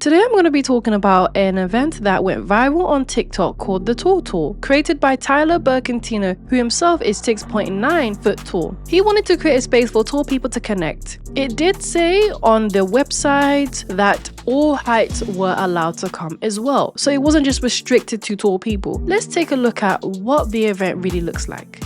Today I'm going to be talking about an event that went viral on TikTok called the Tall Tour, created by Tyler Berkentino, who himself is 6.9 foot tall. He wanted to create a space for tall people to connect. It did say on the website that all heights were allowed to come as well, so it wasn't just restricted to tall people. Let's take a look at what the event really looks like.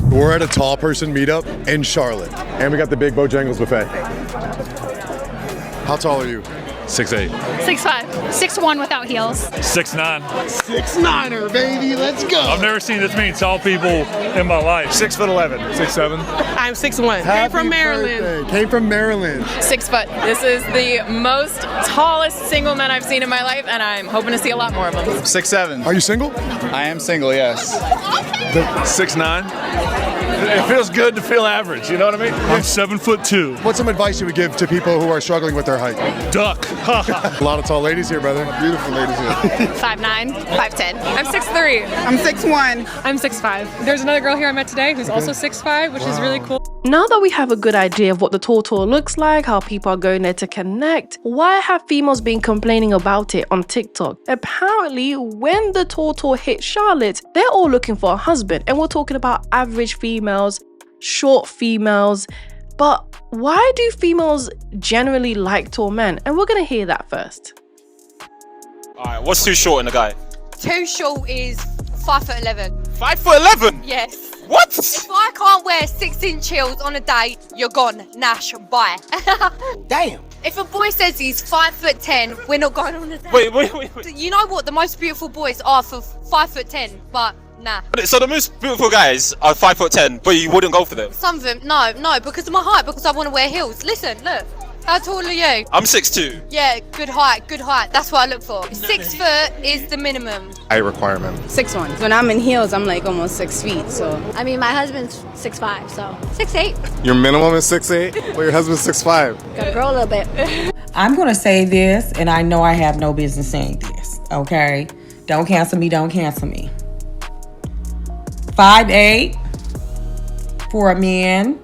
We're at a tall person meetup in Charlotte, and we got the Big Bojangles buffet. How tall are you? 6'8". 6'5". 6'1" without heels. 6'9". 6'9"er, baby, let's go. I've never seen this many tall people in my life. 6'11". 6'7". I'm 6'1". Came from Maryland. Birthday. Came from Maryland. 6 foot. This is the most tallest single man I've seen in my life, and I'm hoping to see a lot more of them. 6'7". Are you single? I am single, yes. 6'9". It feels good to feel average, you know what I mean? I'm 7'2". What's some advice you would give to people who are struggling with their height? Duck. A lot of tall ladies here, brother. Beautiful ladies here. 5'9", 5'10". I'm 6'3". I'm 6'1". I'm 6'5". There's another girl here I met today who's also 6'5", which is really cool. Now that we have a good idea of what the Tall Tour looks like, how people are going there to connect, why have females been complaining about it on TikTok? Apparently, when the Tall Tour hit Charlotte, they're all looking for a husband, and we're talking about average females, short females. But why do females generally like tall men? And we're gonna hear that first. Alright, what's too short in a guy? Too short is 5'11". 5'11"? Yes. What? If I can't wear 6-inch heels on a date, you're gone. Nash, bye. Damn. If a boy says he's 5'10", we're not going on a date. Wait. You know what? The most beautiful boys are for 5'10", but nah. So the most beautiful guys are 5'10", but you wouldn't go for them? Some of them, no, because of my height, because I want to wear heels. Listen, look. How tall are you? I'm 6'2". Yeah, good height. That's what I look for. 6 foot is the minimum. Height requirement. 6'1". When I'm in heels, I'm like almost 6 feet, so. I mean, my husband's 6'5", so 6'8". Your minimum is 6'8", but your husband's 6'5". Gotta grow a little bit. I'm gonna say this, and I know I have no business saying this, okay? Don't cancel me. 5'8" for a man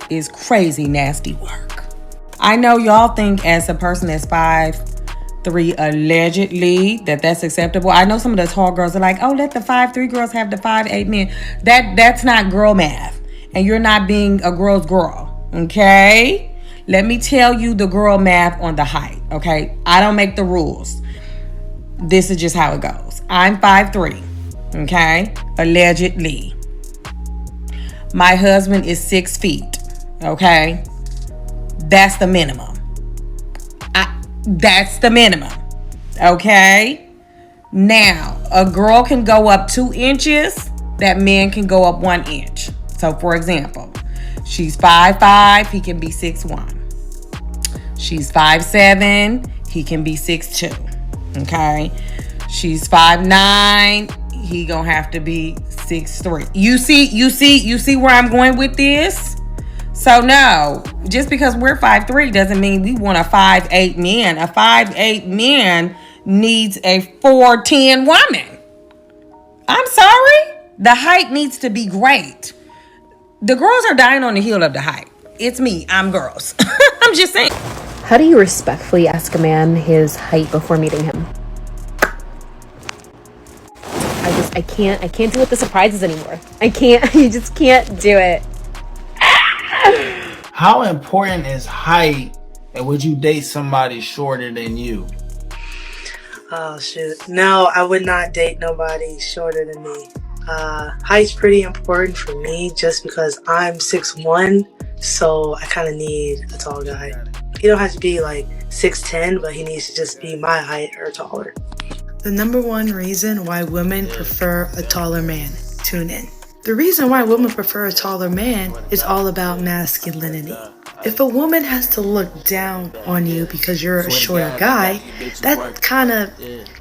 is crazy nasty work. I know y'all think as a person that's 5'3" allegedly that's acceptable. I know some of the tall girls are like, oh, let the 5'3" girls have the 5'8" men. That's not girl math. And you're not being a girl's girl, okay? Let me tell you the girl math on the height, okay? I don't make the rules. This is just how it goes. I'm 5'3", okay? Allegedly. My husband is 6 feet, okay? That's the minimum. That's the minimum. Okay? Now, a girl can go up 2 inches. That man can go up 1 inch. So, for example, she's 5'5", he can be 6'1". She's 5'7", he can be 6'2". Okay? She's 5'9", he gonna have to be 6'3". You see where I'm going with this? So no, just because we're 5'3" doesn't mean we want a 5'8" man. A 5'8" man needs a 4'10" woman. I'm sorry. The height needs to be great. The girls are dying on the heel of the height. It's me. I'm girls. I'm just saying. How do you respectfully ask a man his height before meeting him? I can't deal with the surprises anymore. I just can't do it. How important is height, and would you date somebody shorter than you? Oh shoot. No, I would not date nobody shorter than me. Height's pretty important for me just because I'm 6'1", so I kind of need a tall guy. He don't have to be like 6'10", but he needs to just be my height or taller. The number one reason why women prefer a taller man. Tune in. The reason why women prefer a taller man is all about masculinity. If a woman has to look down on you because you're a shorter guy, that kind of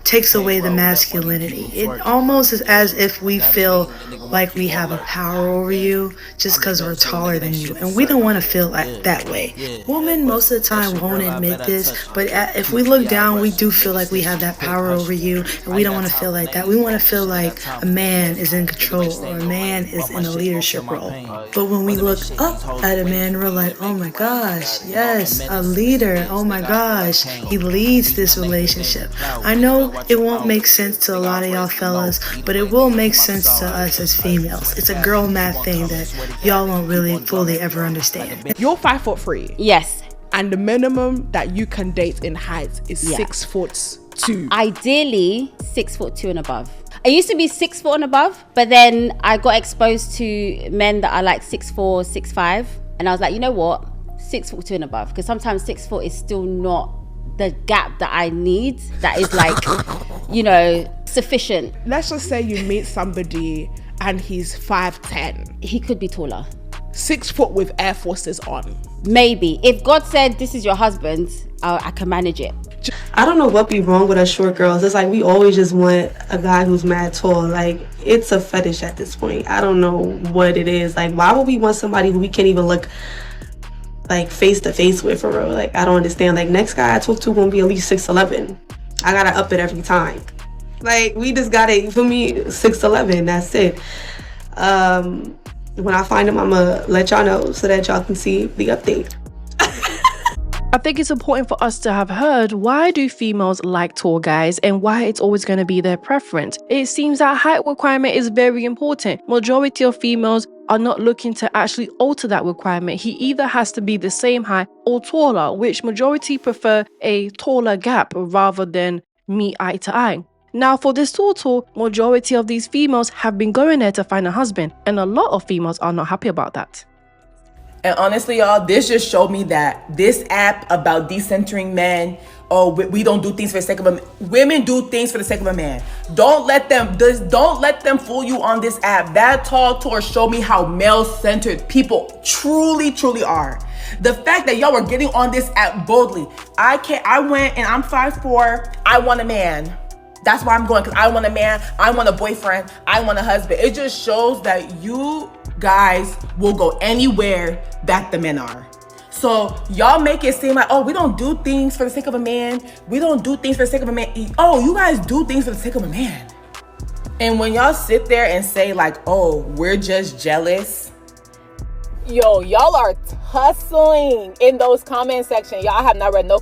takes away the masculinity. It almost is as if we feel like we have a power over you just because we're taller than you, and we don't want to feel like that way. Women most of the time won't admit this, but if we look down, we do feel like we have that power over you, and we don't want to feel like that. We want to feel like a man is in control or a man is in a leadership role. But when we look up at a man, we're like, oh my gosh, yes, a leader. Oh my gosh, he leads this relationship. I know it won't make sense to a lot of y'all fellas, but it will make sense to us as females. It's a girl math thing that y'all won't really fully ever understand. You're 5'3". Yes. And the minimum that you can date in height is 6'2". Ideally, 6'2" and above. I used to be 6 foot and above, but then I got exposed to men that are like 6'4", 6'5", and I was like, you know what, 6'2" and above, because sometimes 6 foot is still not the gap that I need. That is like, you know, sufficient. Let's just say you meet somebody and he's 5'10". He could be taller. 6 foot with Air Forces on. Maybe if God said this is your husband, I can manage it. I don't know what be wrong with us short girls. It's like we always just want a guy who's mad tall. Like, it's a fetish at this point. I don't know what it is. Like, why would we want somebody who we can't even look like face to face with, for real? Like, I don't understand. Like, next guy I talk to won't be at least 6'11". I gotta up it every time. Like, we just gotta, for me, 6'11", that's it. When I find him, I'm gonna let y'all know so that y'all can see the update. I think it's important for us to have heard why do females like tall guys and why it's always going to be their preference. It seems that height requirement is very important. Majority of females are not looking to actually alter that requirement. He either has to be the same height or taller, which majority prefer a taller gap rather than meet eye to eye. Now for this total, majority of these females have been going there to find a husband, and a lot of females are not happy about that. And honestly, y'all, this just showed me that this app about decentering men, we don't do things for the sake of a man. Women do things for the sake of a man. Don't let them fool you on this app. That tall tour showed me how male-centered people truly, truly are. The fact that y'all were getting on this app boldly. I went and I'm 5'4". I want a man. That's why I'm going, because I want a man, I want a boyfriend, I want a husband. It just shows that you guys will go anywhere that the men are. So y'all make it seem like, oh, we don't do things for the sake of a man. We don't do things for the sake of a man. Oh, you guys do things for the sake of a man. And when y'all sit there and say like, oh, we're just jealous. Yo, y'all are tussling in those comment sections. Y'all, I have not read no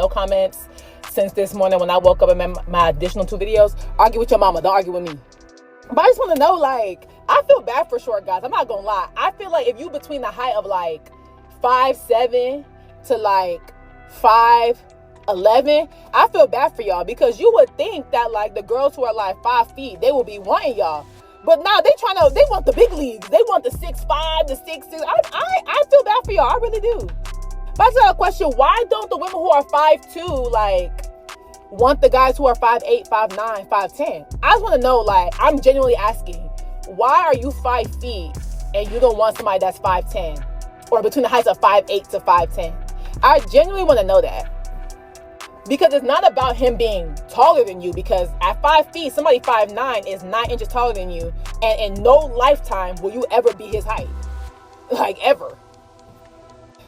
comments since this morning when I woke up and made my additional 2 videos. Argue with your mama, don't argue with me. But I just want to know, like, I feel bad for short guys. I'm not gonna lie. I feel like if you between the height of like 5'7" to like 5'11", I feel bad for y'all, because you would think that like the girls who are like 5 feet, they will be wanting y'all. But now they want the big leagues. They want the 6'5", the 6'6". I feel bad for y'all. I really do. But I just got a question. Why don't the women who are 5'2" like want the guys who are 5'8", 5'9", 5'10"? I just want to know, like, I'm genuinely asking, why are you 5 feet and you don't want somebody that's 5'10", or between the heights of 5'8" to 5'10"? I genuinely want to know that, because it's not about him being taller than you, because at 5 feet, somebody 5'9" is 9 inches taller than you, and in no lifetime will you ever be his height, like ever.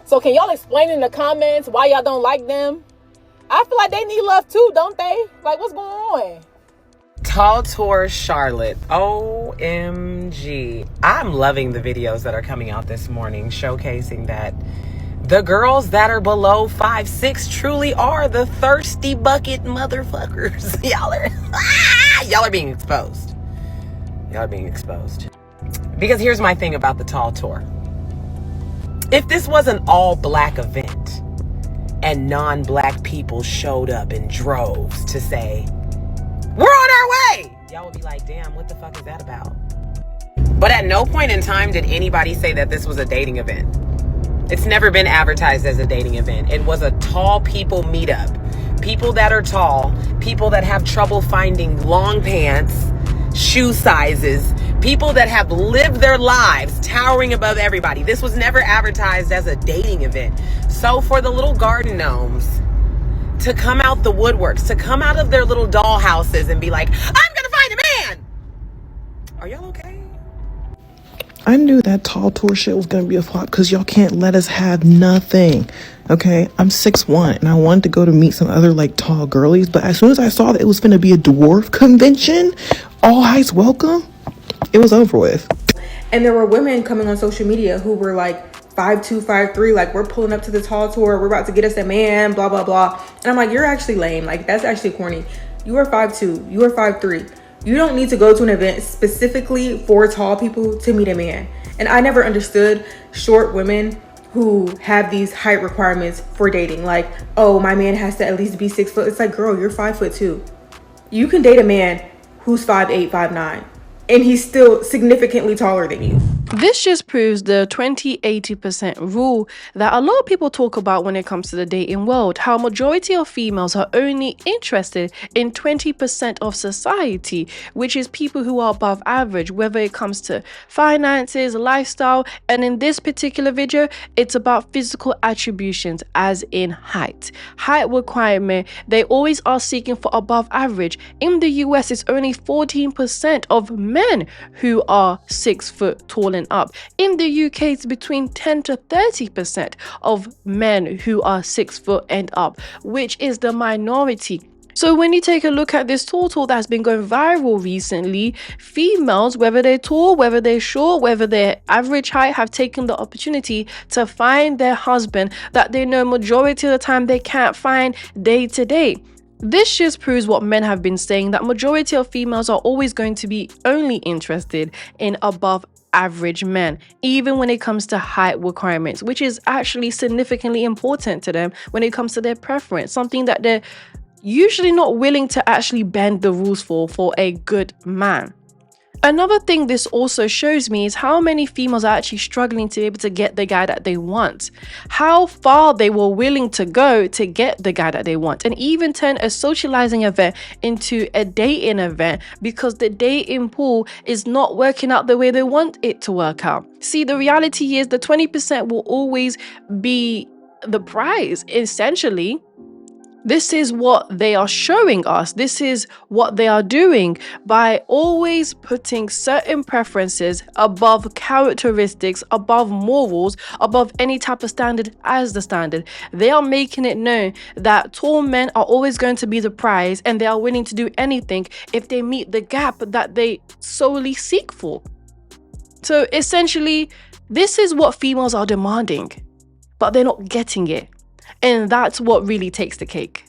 So can y'all explain in the comments why y'all don't like them? I feel like they need love too, don't they? Like, what's going on? Tall Tour Charlotte. OMG. I'm loving the videos that are coming out this morning showcasing that the girls that are below 5'6" truly are the thirsty bucket motherfuckers. Y'all are being exposed. Y'all are being exposed. Because here's my thing about the Tall Tour. If this was an all-black event and non-black people showed up in droves to say, we're on our way, y'all would be like, damn, what the fuck is that about? But at no point in time did anybody say that this was a dating event. It's never been advertised as a dating event. It was a tall people meetup. People that are tall, people that have trouble finding long pants, shoe sizes, people that have lived their lives towering above everybody. This was never advertised as a dating event. So for the little garden gnomes to come out the woodworks, to come out of their little doll houses and be like, I'm gonna find a man. Are y'all okay? I knew that Tall Tour shit was gonna be a flop because y'all can't let us have nothing. Okay, I'm 6'1" and I wanted to go to meet some other like tall girlies, but as soon as I saw that it was gonna be a dwarf convention, all heights welcome, it was over with. And there were women coming on social media who were like 5'2", 5'3", like we're pulling up to the tall tour, we're about to get us a man, blah blah blah. And I'm like, you're actually lame. Like, that's actually corny. You are 5'2", you are 5'3". You don't need to go to an event specifically for tall people to meet a man. And I never understood short women who have these height requirements for dating. Like, oh, my man has to at least be 6 foot. It's like, girl, you're 5'2". You can date a man who's 5'8", 5'9", and he's still significantly taller than you. This just proves the 20-80% rule that a lot of people talk about when it comes to the dating world, how majority of females are only interested in 20% of society, which is people who are above average, whether it comes to finances, lifestyle, and in this particular video, it's about physical attributions, as in height. Height requirement, they always are seeking for above average. In the US, it's only 14% of men who are 6 foot tall and up. In the UK, it's between 10 to 30% of men who are 6 foot and up, which is the minority. So when you take a look at this total that's been going viral recently, females, whether they're tall, whether they're short, whether they're average height, have taken the opportunity to find their husband that they know majority of the time they can't find day to day. This just proves what men have been saying, that majority of females are always going to be only interested in above average men, even when it comes to height requirements, which is actually significantly important to them when it comes to their preference, something that they're usually not willing to actually bend the rules for a good man. Another thing this also shows me is how many females are actually struggling to be able to get the guy that they want, how far they were willing to go to get the guy that they want, and even turn a socializing event into a dating event because the dating pool is not working out the way they want it to work out. See, the reality is the 20% will always be the prize, essentially. This is what they are showing us. This is what they are doing by always putting certain preferences above characteristics, above morals, above any type of standard as the standard. They are making it known that tall men are always going to be the prize, and they are willing to do anything if they meet the gap that they solely seek for. So essentially, this is what females are demanding, but they're not getting it. And that's what really takes the cake.